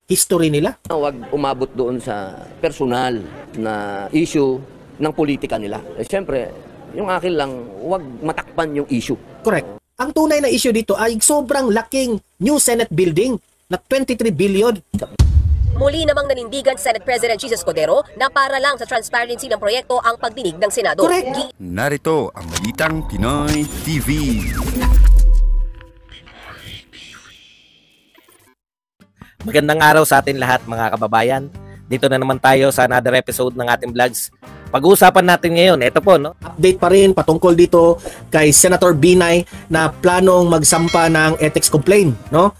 history nila. Huwag umabot doon sa personal na issue ng politika nila. Siyempre, yung akin lang, huwag matakpan yung issue. Correct. Ang tunay na issue dito ay sobrang laking new Senate building na 23 billion. Muli namang nanindigan Senate President Jesus Cordero na para lang sa transparency ng proyekto ang pagdinig ng Senado. Correct. Narito ang Balitang Pinoy TV. Magandang araw sa atin lahat mga kababayan. Dito na naman tayo sa another episode ng ating vlogs. Pag-uusapan natin ngayon, ito po, no? Update pa rin patungkol dito kay Senator Binay na planong magsampa ng ethics complaint, no?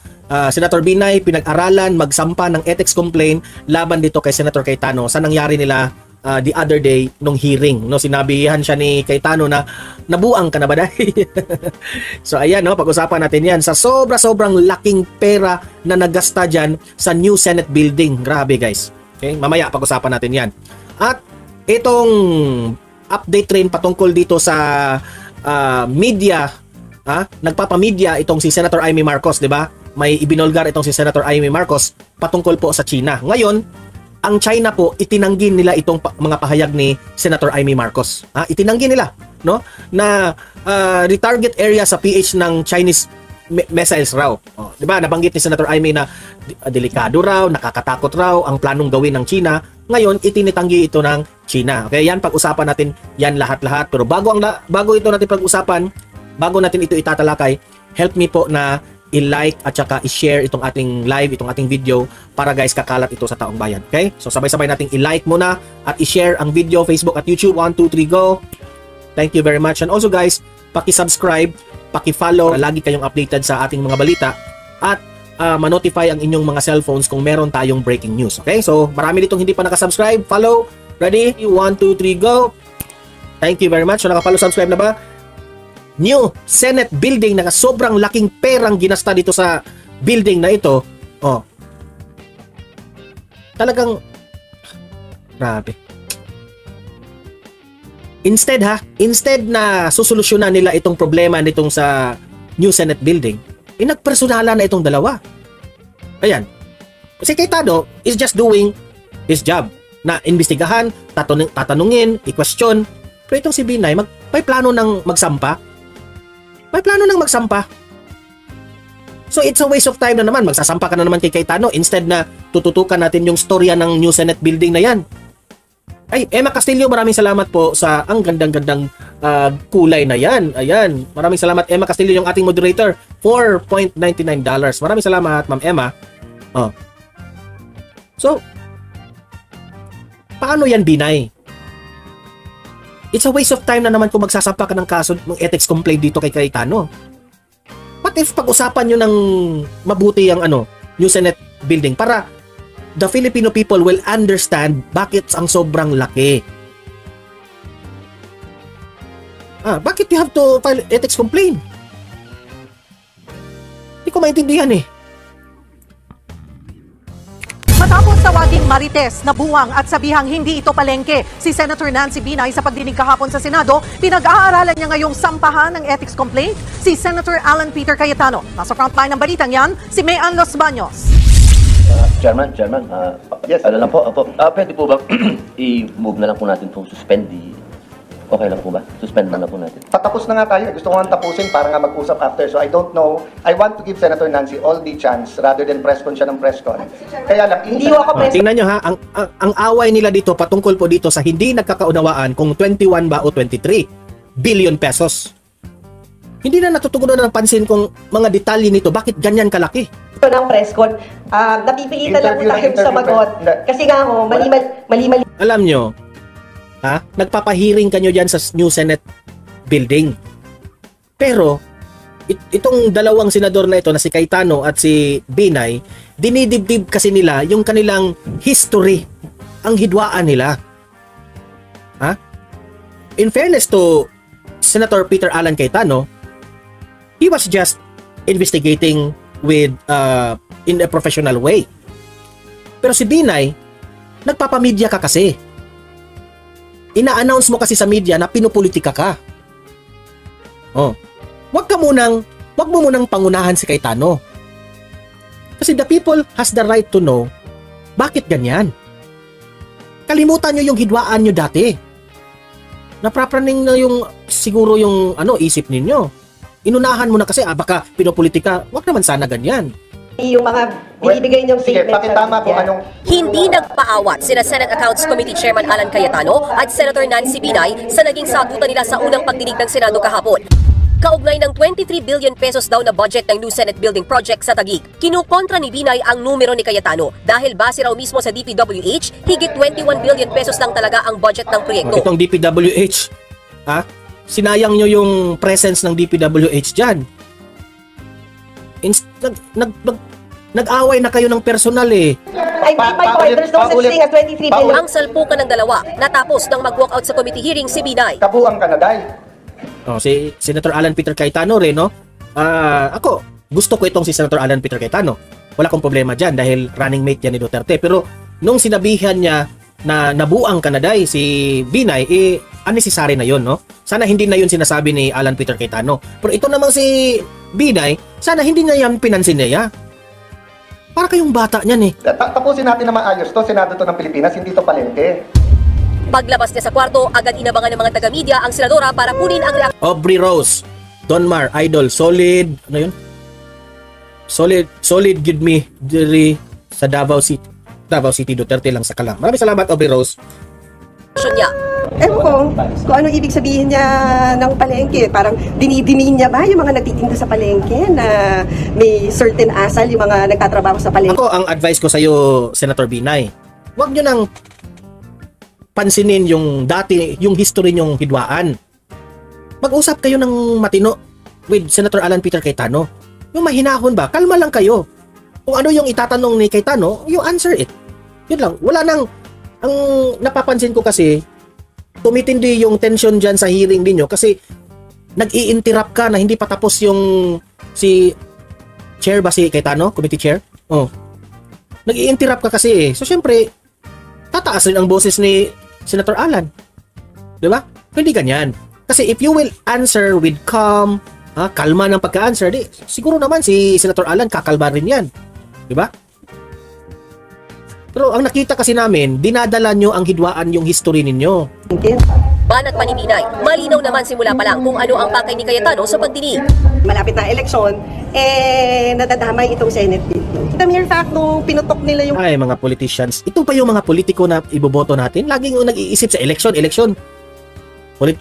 Senator Binay pinag-aralan magsampa ng ethics complaint laban dito kay Senator Cayetano sa nangyari nila the other day nung hearing, no? Sinabihan siya ni Cayetano na nabuang ka na ba dahil? So ayan, no, pag-usapan natin 'yan sa sobrang laking pera na nagasta diyan sa new Senate building. Grabe, guys. Okay? Mamaya pag-usapan natin 'yan. At itong update rin patungkol dito sa media, nagpapamedya itong si Senator Amy Marcos, 'di ba? May ibinulgar itong si Senator Amy Marcos patungkol po sa China. Ngayon, ang China po itinanggi nila itong mga pahayag ni Senator Amy Marcos. Itinanggi nila, no? Na retarget area sa PH ng Chinese missiles raw. 'Di ba? Nabanggit ni Senator Amy na delikado raw, nakakatakot raw ang planong gawin ng China. Ngayon, itinitanggi ito ng China. Okay, yan pag-usapan natin yan lahat-lahat. Pero bago ito natin pag-usapan, bago natin ito itatalakay, help me po na i-like at saka i-share itong ating live, itong ating video para guys kakalat ito sa taong bayan. Okay? So sabay-sabay nating i-like muna at i-share ang video, Facebook at YouTube. 1, 2, 3, go! Thank you very much. And also guys, paki-subscribe, paki-follow, lagi kayong updated sa ating mga balita at ma-notify ang inyong mga cellphones kung meron tayong breaking news. Okay? So, marami ditong hindi pa nakasubscribe. Follow. Ready? 1, 2, 3, go! Thank you very much. So, nakapollow, subscribe na ba? New Senate building na sobrang laking perang ginasta dito sa building na ito. Talagang grabe. Instead na susolusyonan nila itong problema nitong sa new Senate building, nagpersonala na itong dalawa. Ayan. Si Cayetano is just doing his job na imbestigahan, tatanungin, i-question. Pero itong si Binay, may plano ng magsampa. So it's a waste of time na naman. Magsasampa ka na naman kay Cayetano instead na tututukan natin yung storya ng new Senate building na yan. Ay, Emma Castillo, maraming salamat po sa ang gandang-gandang kulay na yan. Ayan, maraming salamat Emma Castillo, yung ating moderator. $4.99. Maraming salamat, Ma'am Emma. So, paano yan, Binay? It's a waste of time na naman kung magsasampa ka ng kaso ng ethics complaint dito kay Cayetano. What if pag-usapan nyo ng mabuti ang new Senate building para the Filipino people will understand bakit ang sobrang laki. Bakit you have to file ethics complaint? Hindi ko maintindihan eh. Matapos tawaging marites na buwang at sabihang hindi ito palengke, si Senator Nancy Binay sa pagdinig kahapon sa Senado, pinag-aaralan niya ngayong sampahan ng ethics complaint si Senator Alan Peter Cayetano. Nasa frontline ng balitang yan, si Mayan Los Baños. Chairman, yes, lang po, pwede po ba i-move na lang po natin itong suspend okay lang po ba? Suspend na lang po natin. Patapos na nga tayo. Gusto ko nga tapusin para nga mag-usap after. So I don't know. I want to give Senator Nancy all the chance rather than press con siya ng press con. Kaya lang, hindi ako press. Tingnan nyo ha, ang away nila dito patungkol po dito sa hindi nagkakaunawaan kung 21 ba o 23 billion pesos. Hindi na natutugunan ng pansin kung mga detalye nito. Bakit ganyan kalaki? Ito ng press con, napipilitan lang po tayo sa magot. Kasi nga ho, mali-mali. Alam nyo, nagpapahiring kanyo dyan sa new Senate building. Pero, itong dalawang senador na ito na si Cayetano at si Binay, dinidibdib kasi nila yung kanilang history, ang hidwaan nila. In fairness to Senator Peter Alan Cayetano, he was just investigating with in a professional way. Pero si Binay, nagpapamedya ka kasi. Ina-announce mo kasi sa media na pinupolitika ka. Wag mo munang pangunahan si Cayetano. Kasi the people has the right to know bakit ganyan. Kalimutan nyo yung hidwaan nyo dati. Naprapraning na yung siguro yung isip ninyo. Inunahan mo na kasi baka pinopolitika. Wag naman sana ganyan. Yung mga binibigay niyong Sige, statement. pakitama kung anong... Hindi nagpaawat sina Senate Accounts Committee Chairman Alan Cayetano at Senator Nancy Binay sa naging sagutan nila sa unang pagdinig ng Senado kahapon. Kaugnay ng 23 billion pesos daw na budget ng new Senate building project sa Taguig. Kinukontra ni Binay ang numero ni Cayetano dahil base raw mismo sa DPWH, higit 21 billion pesos lang talaga ang budget ng proyekto. Itong DPWH, sinayang nyo yung presence ng DPWH dyan. Nag-away na kayo ng personal eh. Ay, my point, there's no such thing as 23 billion. Ang salpukan ng dalawa natapos nang mag-walkout sa committee hearing si Binay. Kabuang ka na, Day. Si Senator Alan Peter Cayetano rin, no? Ako, gusto ko itong si Senator Alan Peter Cayetano. Wala akong problema dyan dahil running mate yan ni Duterte. Pero nung sinabihan niya na nabuang ka na, Day, si Binay, unnecessary na yun, no? Sana hindi na yun sinasabi ni Alan Peter Cayetano. Pero ito namang si Binay, sana hindi na yan pinansin niya. Para kayong bata niyan eh. Tapusin natin na maayos to. Senado to ng Pilipinas, hindi to palengke. Paglabas niya sa kwarto, agad inabangan ng mga taga-media ang senadora para kunin ang reaksyon. Aubrey Rose, Donmar, Idol, solid, ano yun? Solid give me diri sa Davao City, Duterte lang sa kalam. Maraming salamat, Aubrey Rose. Niya. Ewan ko kung ano ibig sabihin niya ng palengke. Parang dinidimin niya ba yung mga nagtitinda sa palengke na may certain asal yung mga nagtatrabaho sa palengke? Ako, ang advice ko sa iyo, Senator Binay, huwag nyo nang pansinin yung dati, yung history nyong hidwaan. Mag-usap kayo ng matino with Senator Alan Peter Cayetano. Yung mahinahon ba, kalma lang kayo. Kung ano yung itatanong ni Cayetano, you answer it. Yun lang. Wala nang, ang napapansin ko kasi, tumitindi yung tension dyan sa hearing ninyo kasi nag-i-interrupt ka na hindi pa tapos yung si chair ba si Cayetano? Committee chair? Oh. Nag-i-interrupt ka kasi eh. So, syempre, tataas rin ang boses ni Senator Alan. Diba? Hindi ganyan. Kasi if you will answer with calm, kalma ng pagka-answer, di, siguro naman si Senator Alan kakalma rin yan. Diba? Pero ang nakita kasi namin, dinadala nyo ang hidwaan yung history ninyo. Banat pa ni Binay, malinaw naman simula pa lang kung ano ang pakay ni Cayetano sa pagdinig. Malapit na eleksyon, nadadamay itong Senate bill. The mere fact nung pinutok nila yung... Ay, mga politicians. Ito pa yung mga politiko na iboboto natin. Laging nag-iisip sa eleksyon.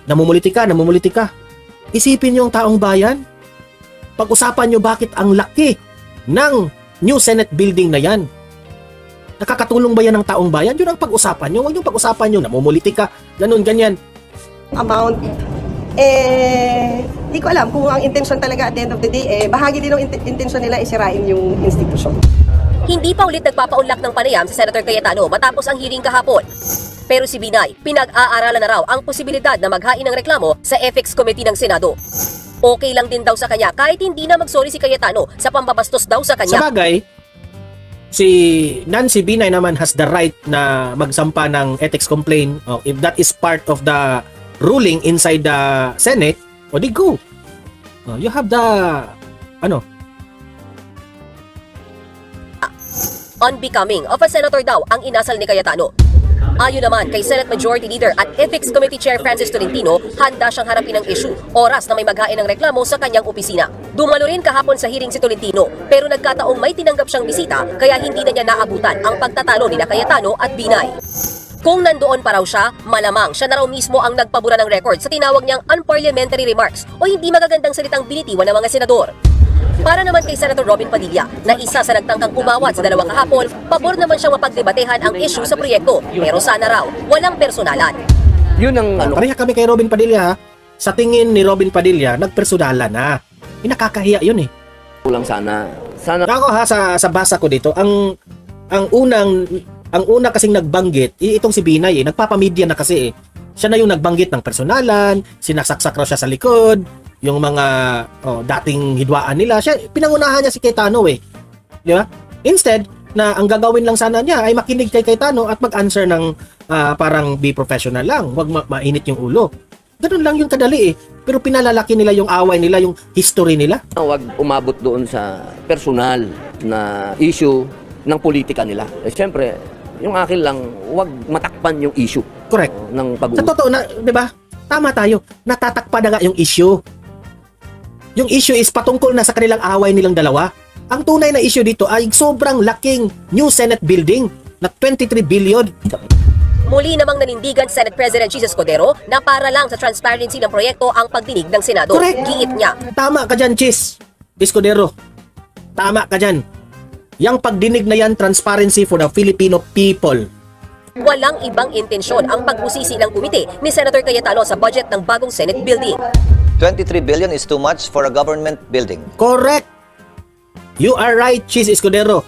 Namumulitika. Isipin nyo ang taong bayan. Pag-usapan nyo bakit ang laki ng new Senate building na yan. Nakakatulong ba yan ng taong bayan? Yun ang pag-usapan nyo. Huwag yung pag-usapan nyo. Namumulitika. Ganun, ganyan. Amount, di ko alam kung ang intention talaga at the end of the day, bahagi din ng intention nila isirain yung institusyon. Hindi pa ulit nagpapaunlak ng panayam si Senator Cayetano matapos ang hearing kahapon. Pero si Binay, pinag-aaralan na raw ang posibilidad na maghain ng reklamo sa Ethics Committee ng Senado. Okay lang din daw sa kanya kahit hindi na magsorry si Cayetano sa pambabastos daw sa kanya. Sa bagay, si Nancy Binay naman has the right na magsampa ng ethics complaint. If that is part of the ruling inside the Senate, di go. You have the, Unbecoming of a senator daw ang inasal ni Cayetano. Ayon naman kay Senate Majority Leader at Ethics Committee Chair Francis Tolentino, handa siyang harapin ang issue oras na may maghain ng reklamo sa kanyang opisina. Dumalo rin kahapon sa hearing si Tolentino pero nagkataong may tinanggap siyang bisita kaya hindi na niya naabutan ang pagtatalo nila Cayetano at Binay. Kung nandoon pa raw siya, malamang siya na raw mismo ang nagpabura ng record sa tinawag niyang unparliamentary remarks o hindi magagandang salitang binitiwan ng mga senador. Para naman kay Senator Robin Padilla, na isa sa nagtangkang umawat sa dalawa kahapon, pabor naman siyang mapagdebatehan ang issue sa proyekto. Pero sana raw, walang personalan. Yun ang pareha kami kay Robin Padilla. Sa tingin ni Robin Padilla, nagpersonalan na. Nakakahiya yun eh. kulang sana. Ako sa basa ko dito, ang una kasing nagbanggit, itong si Binay nagpapamedya na kasi Siya na yung nagbanggit ng personalan, sinasaksak raw siya sa likod, yung mga dating hidwaan nila. Siya, pinangunahan niya si Cayetano Di ba? Instead, na ang gagawin lang sana niya ay makinig kay Cayetano at mag-answer ng parang be professional lang. Huwag mainit yung ulo. Ganun lang yung kadali Pero pinalalaki nila yung away nila, yung history nila. Huwag umabot doon sa personal na issue ng politika nila. Siyempre, yung akin lang, huwag matakpan yung issue. Correct. Ng Sa totoo na, 'di ba? Tama tayo. Natatakpa na nga yung issue. Yung issue is patungkol na sa kanilang away nilang dalawa. Ang tunay na issue dito ay sobrang laking new Senate building na 23 billion. Muli namang nanindigan Senate President Jesus Cordero na para lang sa transparency ng proyekto ang pagdinig ng Senado. Correct. Giit niya. Tama ka dyan, Chis. Escudero. Tama ka dyan. Yang pagdinig na yan, transparency for the Filipino people. Walang ibang intensyon ang pagbusisi ng komite ni Senator Cayetano sa budget ng bagong Senate building. 23 billion is too much for a government building. Correct. You are right, Chis Escudero.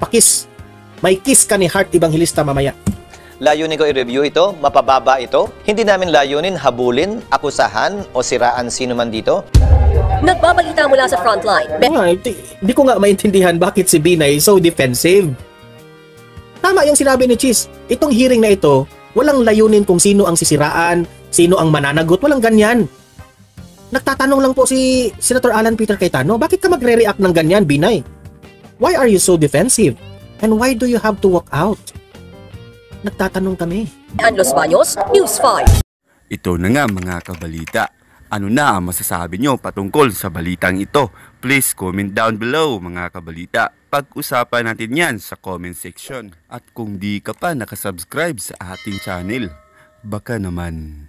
Pakis. May kiss ka ni Heart Evangelista mamaya. Layunin ko i-review ito, mapababa ito. Hindi namin layunin habulin, akusahan o siraan sino man dito. Nagbabalita mula sa frontline. Hindi ko nga maintindihan bakit si Binay so defensive. Tama yung sinabi ni Chis. Itong hearing na ito, walang layunin kung sino ang sisiraan, sino ang mananagot, walang ganyan. Nagtatanong lang po si Senator Alan Peter Cayetano, bakit ka magre-react ng ganyan, Binay? Why are you so defensive? And why do you have to walk out? Nagtatanong kami. Los Baños, News 5. Ito na nga mga kabalita. Ano na ang masasabi nyo patungkol sa balitang ito? Please comment down below mga kabalita. Pag-usapan natin yan sa comment section. At kung di ka pa nakasubscribe sa ating channel, baka naman